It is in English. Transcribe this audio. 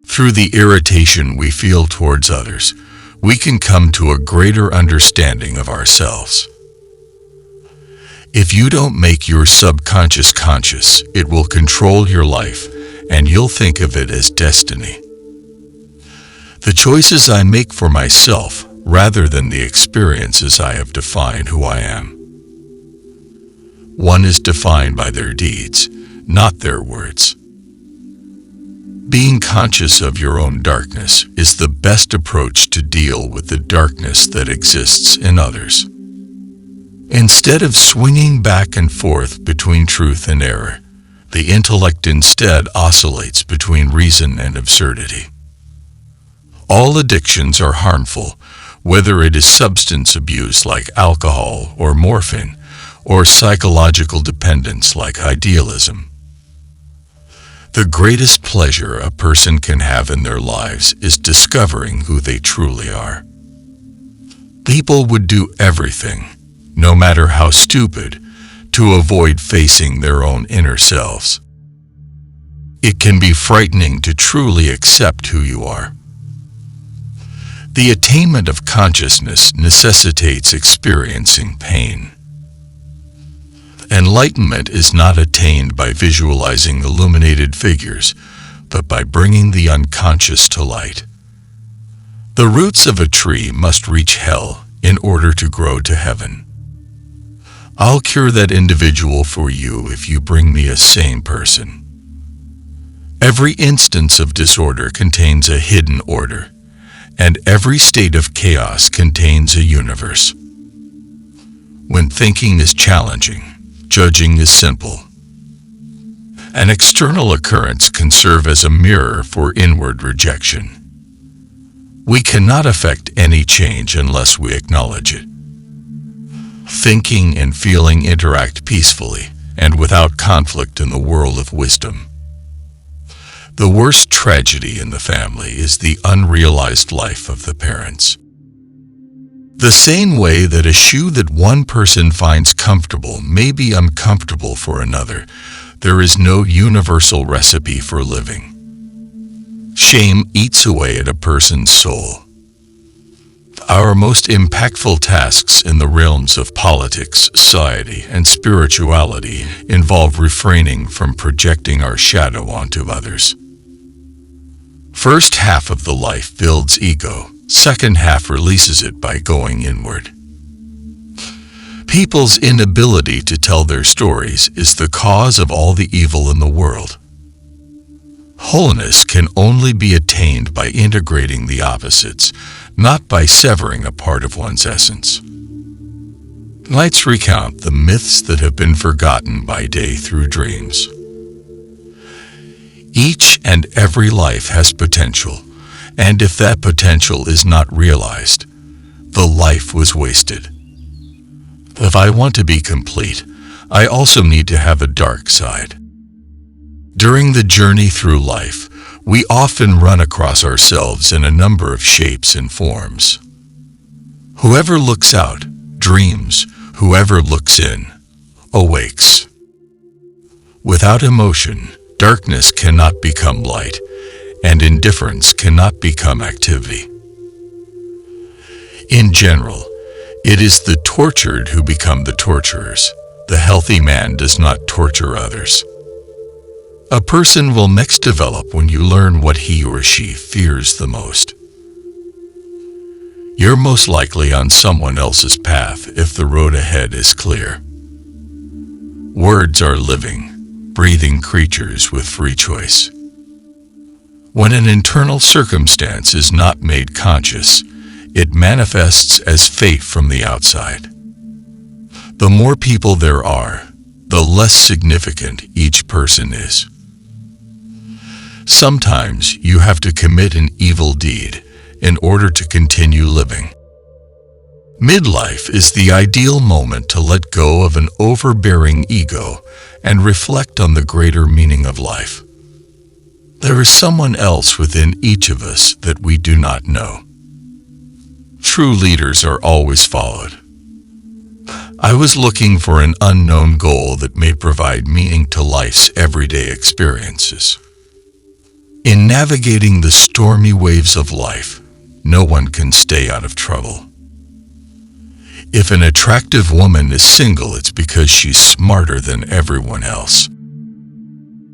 Through the irritation we feel towards others, we can come to a greater understanding of ourselves. If you don't make your subconscious conscious, it will control your life, and you'll think of it as destiny. The choices I make for myself, rather than the experiences I have defined who I am. One is defined by their deeds, not their words. Being conscious of your own darkness is the best approach to deal with the darkness that exists in others. Instead of swinging back and forth between truth and error, the intellect instead oscillates between reason and absurdity. All addictions are harmful, whether it is substance abuse like alcohol or morphine, or psychological dependence like idealism. The greatest pleasure a person can have in their lives is discovering who they truly are. People would do everything, no matter how stupid, to avoid facing their own inner selves. It can be frightening to truly accept who you are. The attainment of consciousness necessitates experiencing pain. Enlightenment is not attained by visualizing illuminated figures, but by bringing the unconscious to light. The roots of a tree must reach hell in order to grow to heaven. I'll cure that individual for you if you bring me a sane person. Every instance of disorder contains a hidden order, and every state of chaos contains a universe. When thinking is challenging, judging is simple. An external occurrence can serve as a mirror for inward rejection. We cannot affect any change unless we acknowledge it. Thinking and feeling interact peacefully and without conflict in the world of wisdom. The worst tragedy in the family is the unrealized life of the parents. The same way that a shoe that one person finds comfortable may be uncomfortable for another, there is no universal recipe for living. Shame eats away at a person's soul. Our most impactful tasks in the realms of politics, society, and spirituality involve refraining from projecting our shadow onto others. First half of the life builds ego, second half releases it by going inward. People's inability to tell their stories is the cause of all the evil in the world. Wholeness can only be attained by integrating the opposites, not by severing a part of one's essence. Let's recount the myths that have been forgotten by day through dreams. Each and every life has potential, and if that potential is not realized, the life was wasted. If I want to be complete, I also need to have a dark side. During the journey through life, we often run across ourselves in a number of shapes and forms. Whoever looks out dreams, whoever looks in awakes. Without emotion, darkness cannot become light, and indifference cannot become activity. In general, it is the tortured who become the torturers. The healthy man does not torture others. A person will next develop when you learn what he or she fears the most. You're most likely on someone else's path if the road ahead is clear. Words are living, breathing creatures with free choice. When an internal circumstance is not made conscious, it manifests as fate from the outside. The more people there are, the less significant each person is. Sometimes you have to commit an evil deed in order to continue living. Midlife is the ideal moment to let go of an overbearing ego and reflect on the greater meaning of life. There is someone else within each of us that we do not know. True leaders are always followed. I was looking for an unknown goal that may provide meaning to life's everyday experiences. In navigating the stormy waves of life, no one can stay out of trouble. If an attractive woman is single, it's because she's smarter than everyone else.